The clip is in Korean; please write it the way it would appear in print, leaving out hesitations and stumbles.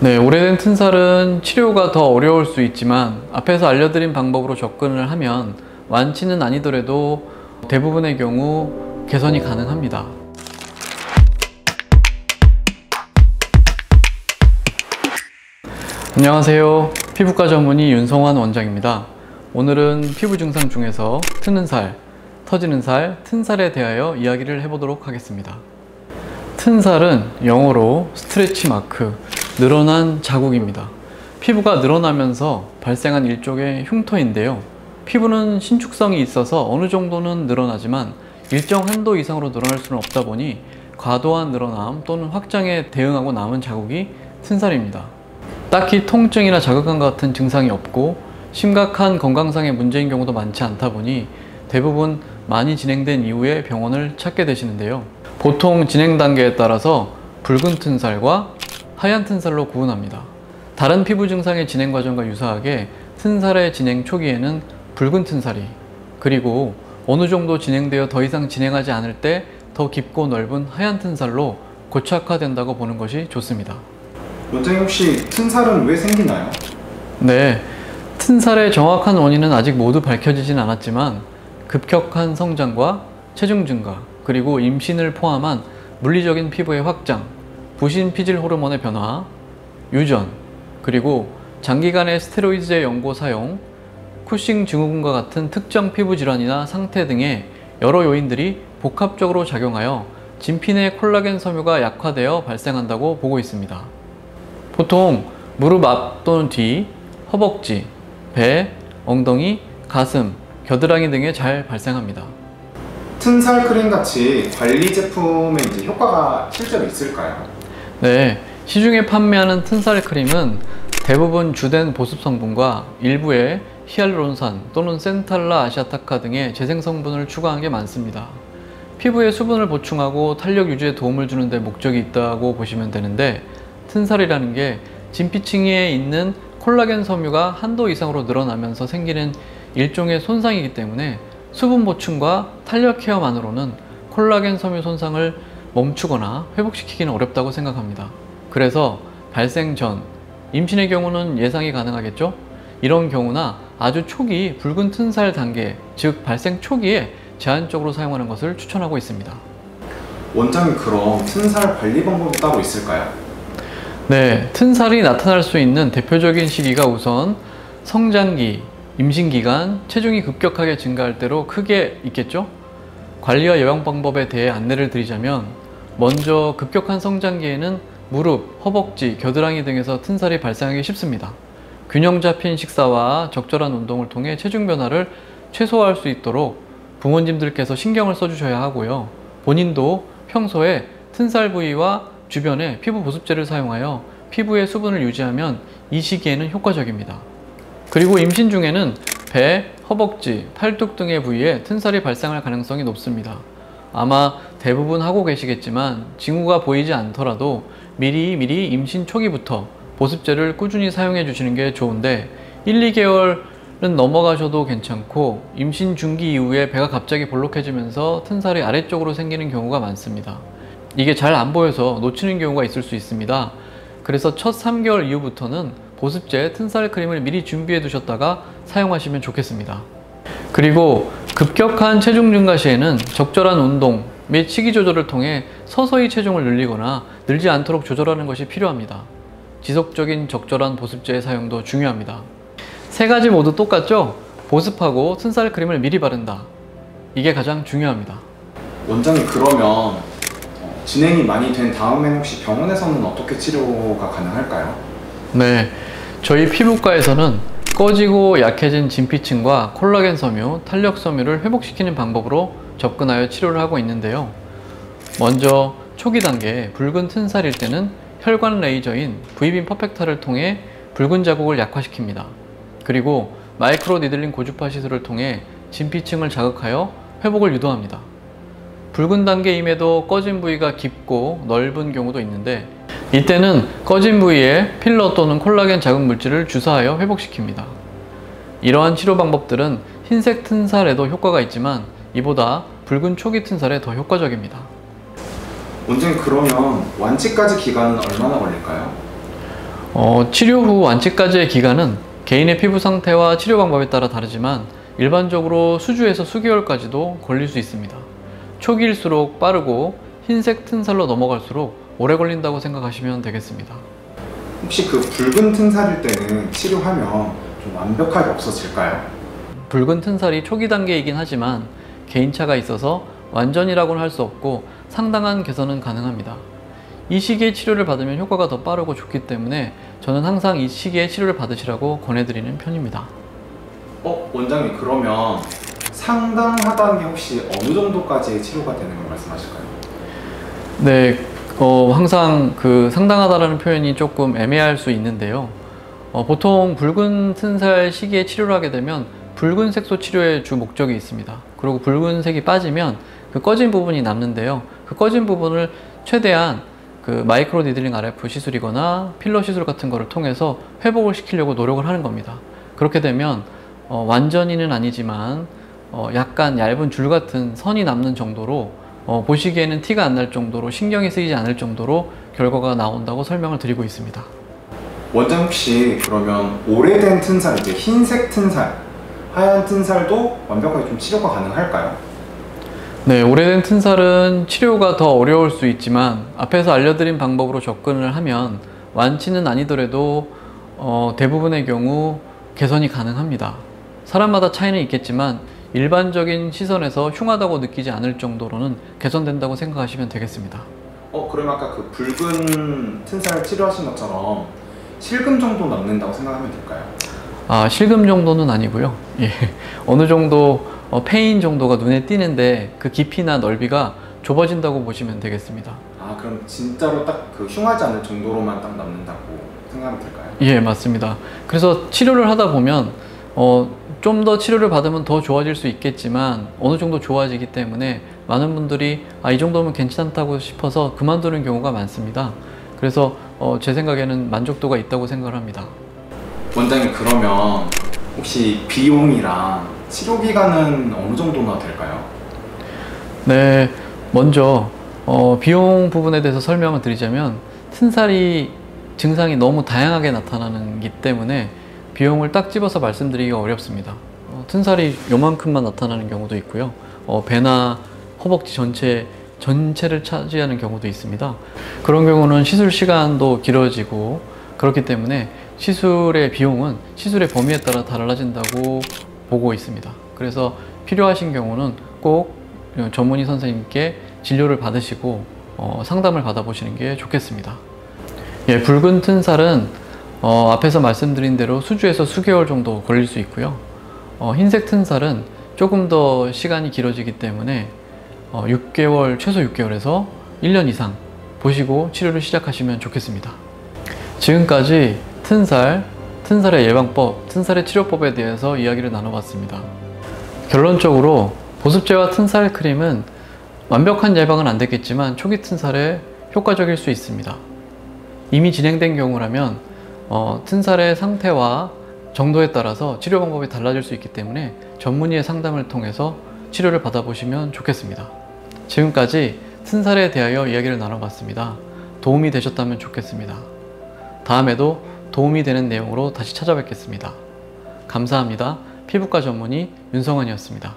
네, 오래된 튼살은 치료가 더 어려울 수 있지만 앞에서 알려드린 방법으로 접근을 하면 완치는 아니더라도 대부분의 경우 개선이 가능합니다. 안녕하세요. 피부과 전문의 윤성환 원장입니다. 오늘은 피부 증상 중에서 트는 살, 터지는 살, 튼살에 대하여 이야기를 해보도록 하겠습니다. 튼살은 영어로 스트레치 마크, 늘어난 자국입니다. 피부가 늘어나면서 발생한 일종의 흉터인데요. 피부는 신축성이 있어서 어느 정도는 늘어나지만 일정 한도 이상으로 늘어날 수는 없다 보니 과도한 늘어남 또는 확장에 대응하고 남은 자국이 튼살입니다. 딱히 통증이나 자극감 같은 증상이 없고 심각한 건강상의 문제인 경우도 많지 않다 보니 대부분 많이 진행된 이후에 병원을 찾게 되시는데요. 보통 진행 단계에 따라서 붉은 튼살과 하얀 튼살로 구분합니다. 다른 피부 증상의 진행 과정과 유사하게 튼살의 진행 초기에는 붉은 튼살이, 그리고 어느 정도 진행되어 더 이상 진행하지 않을 때 더 깊고 넓은 하얀 튼살로 고착화된다고 보는 것이 좋습니다. 원장님, 혹시 튼살은 왜 생기나요? 네, 튼살의 정확한 원인은 아직 모두 밝혀지진 않았지만 급격한 성장과 체중 증가, 그리고 임신을 포함한 물리적인 피부의 확장, 부신 피질 호르몬의 변화, 유전, 그리고 장기간의 스테로이드제 연고 사용, 쿠싱 증후군과 같은 특정 피부 질환이나 상태 등의 여러 요인들이 복합적으로 작용하여 진피 내 콜라겐 섬유가 약화되어 발생한다고 보고 있습니다. 보통 무릎 앞 또는 뒤, 허벅지, 배, 엉덩이, 가슴, 겨드랑이 등에 잘 발생합니다. 튼살 크림 같이 관리 제품에 효과가 실제로 있을까요? 네, 시중에 판매하는 튼살 크림은 대부분 주된 보습 성분과 일부의 히알루론산 또는 센탈라 아시아타카 등의 재생 성분을 추가한 게 많습니다. 피부에 수분을 보충하고 탄력 유지에 도움을 주는 데 목적이 있다고 보시면 되는데, 튼살이라는 게 진피층에 있는 콜라겐 섬유가 한도 이상으로 늘어나면서 생기는 일종의 손상이기 때문에 수분 보충과 탄력 케어만으로는 콜라겐 섬유 손상을 멈추거나 회복시키기는 어렵다고 생각합니다. 그래서 발생 전, 임신의 경우는 예상이 가능하겠죠? 이런 경우나 아주 초기 붉은 튼살 단계, 즉 발생 초기에 제한적으로 사용하는 것을 추천하고 있습니다. 원장님, 그럼 튼살 관리 방법이 따로 있을까요? 네, 튼살이 나타날 수 있는 대표적인 시기가 우선 성장기, 임신기간, 체중이 급격하게 증가할 때로 크게 있겠죠? 관리와 예방 방법에 대해 안내를 드리자면, 먼저 급격한 성장기에는 무릎, 허벅지, 겨드랑이 등에서 튼살이 발생하기 쉽습니다. 균형 잡힌 식사와 적절한 운동을 통해 체중 변화를 최소화할 수 있도록 부모님들께서 신경을 써주셔야 하고요. 본인도 평소에 튼살 부위와 주변에 피부 보습제를 사용하여 피부의 수분을 유지하면 이 시기에는 효과적입니다. 그리고 임신 중에는 배, 허벅지, 팔뚝 등의 부위에 튼살이 발생할 가능성이 높습니다. 아마 대부분 하고 계시겠지만 징후가 보이지 않더라도 미리 임신 초기부터 보습제를 꾸준히 사용해 주시는 게 좋은데, 1, 2개월은 넘어가셔도 괜찮고 임신 중기 이후에 배가 갑자기 볼록해지면서 튼살이 아래쪽으로 생기는 경우가 많습니다. 이게 잘 안 보여서 놓치는 경우가 있을 수 있습니다. 그래서 첫 3개월 이후부터는 보습제 튼살 크림을 미리 준비해 두셨다가 사용하시면 좋겠습니다. 그리고 급격한 체중 증가 시에는 적절한 운동 및 식이 조절을 통해 서서히 체중을 늘리거나 늘지 않도록 조절하는 것이 필요합니다. 지속적인 적절한 보습제의 사용도 중요합니다. 세 가지 모두 똑같죠? 보습하고 튼살 크림을 미리 바른다. 이게 가장 중요합니다. 원장님, 그러면 진행이 많이 된 다음엔 혹시 병원에서는 어떻게 치료가 가능할까요? 네, 저희 피부과에서는 꺼지고 약해진 진피층과 콜라겐 섬유, 탄력 섬유를 회복시키는 방법으로 접근하여 치료를 하고 있는데요. 먼저 초기 단계 붉은 튼살일 때는 혈관 레이저인 V빔 퍼펙타를 통해 붉은 자국을 약화시킵니다. 그리고 마이크로 니들링 고주파 시술을 통해 진피층을 자극하여 회복을 유도합니다. 붉은 단계임에도 꺼진 부위가 깊고 넓은 경우도 있는데, 이때는 꺼진 부위에 필러 또는 콜라겐 자극 물질을 주사하여 회복시킵니다. 이러한 치료 방법들은 흰색 튼살에도 효과가 있지만 이보다 붉은 초기 튼살에 더 효과적입니다. 원장님, 그러면 완치까지 기간은 얼마나 걸릴까요? 치료 후 완치까지의 기간은 개인의 피부 상태와 치료 방법에 따라 다르지만 일반적으로 수주에서 수개월까지도 걸릴 수 있습니다. 초기일수록 빠르고 흰색 튼살로 넘어갈수록 오래 걸린다고 생각하시면 되겠습니다. 혹시 그 붉은 튼살일 때는 치료하면 좀 완벽하게 없어질까요? 붉은 튼살이 초기 단계이긴 하지만 개인차가 있어서 완전이라고는 할 수 없고 상당한 개선은 가능합니다. 이 시기에 치료를 받으면 효과가 더 빠르고 좋기 때문에 저는 항상 이 시기에 치료를 받으시라고 권해드리는 편입니다. 원장님, 그러면 상당하다는 게 혹시 어느 정도까지의 치료가 되는 걸 말씀하실까요? 네, 항상 그 상당하다라는 표현이 조금 애매할 수 있는데요. 보통 붉은 튼살 시기에 치료를 하게 되면 붉은 색소 치료의 주 목적이 있습니다. 그리고 붉은색이 빠지면 그 꺼진 부분이 남는데요. 그 꺼진 부분을 최대한 그 마이크로 니들링 RF 시술이거나 필러 시술 같은 거를 통해서 회복을 시키려고 노력을 하는 겁니다. 그렇게 되면 완전히는 아니지만 약간 얇은 줄 같은 선이 남는 정도로 보시기에는 티가 안 날 정도로 신경이 쓰이지 않을 정도로 결과가 나온다고 설명을 드리고 있습니다. 원장, 혹시 그러면 오래된 튼살, 이제 흰색 튼살, 하얀 튼살도 완벽하게 좀 치료가 가능할까요? 네, 오래된 튼살은 치료가 더 어려울 수 있지만 앞에서 알려드린 방법으로 접근을 하면 완치는 아니더라도 대부분의 경우 개선이 가능합니다. 사람마다 차이는 있겠지만 일반적인 시선에서 흉하다고 느끼지 않을 정도로는 개선된다고 생각하시면 되겠습니다. 그러면 아까 그 붉은 튼살 치료하신 것처럼 실금 정도 남는다고 생각하면 될까요? 실금 정도는 아니고요. 예, 어느 정도 페인 정도가 눈에 띄는데 그 깊이나 넓이가 좁아진다고 보시면 되겠습니다. 그럼 진짜로 딱 그 흉하지 않을 정도로만 딱 남는다고 생각하면 될까요? 예, 맞습니다. 그래서 치료를 하다 보면 좀 더 치료를 받으면 더 좋아질 수 있겠지만 어느 정도 좋아지기 때문에 많은 분들이 이 정도면 괜찮다고 싶어서 그만두는 경우가 많습니다. 그래서 제 생각에는 만족도가 있다고 생각을 합니다. 원장님, 그러면 혹시 비용이랑 치료 기간은 어느 정도나 될까요? 네, 먼저 비용 부분에 대해서 설명을 드리자면 튼살이 증상이 너무 다양하게 나타나기 때문에 비용을 딱 집어서 말씀드리기가 어렵습니다. 튼살이 요만큼만 나타나는 경우도 있고요. 배나 허벅지 전체를 차지하는 경우도 있습니다. 그런 경우는 시술 시간도 길어지고 그렇기 때문에 시술의 비용은 시술의 범위에 따라 달라진다고 보고 있습니다. 그래서 필요하신 경우는 꼭 전문의 선생님께 진료를 받으시고 상담을 받아보시는 게 좋겠습니다. 붉은 튼살은 앞에서 말씀드린 대로 수주에서 수개월 정도 걸릴 수 있고요. 흰색 튼살은 조금 더 시간이 길어지기 때문에 6개월, 최소 6개월에서 1년 이상 보시고 치료를 시작하시면 좋겠습니다. 지금까지 튼살의 예방법, 튼살의 치료법에 대해서 이야기를 나눠봤습니다. 결론적으로 보습제와 튼살 크림은 완벽한 예방은 안 되겠지만 초기 튼살에 효과적일 수 있습니다. 이미 진행된 경우라면 튼살의 상태와 정도에 따라서 치료 방법이 달라질 수 있기 때문에 전문의의 상담을 통해서 치료를 받아보시면 좋겠습니다. 지금까지 튼살에 대하여 이야기를 나눠봤습니다. 도움이 되셨다면 좋겠습니다. 다음에도 도움이 되는 내용으로 다시 찾아뵙겠습니다. 감사합니다. 피부과 전문의 윤성환이었습니다.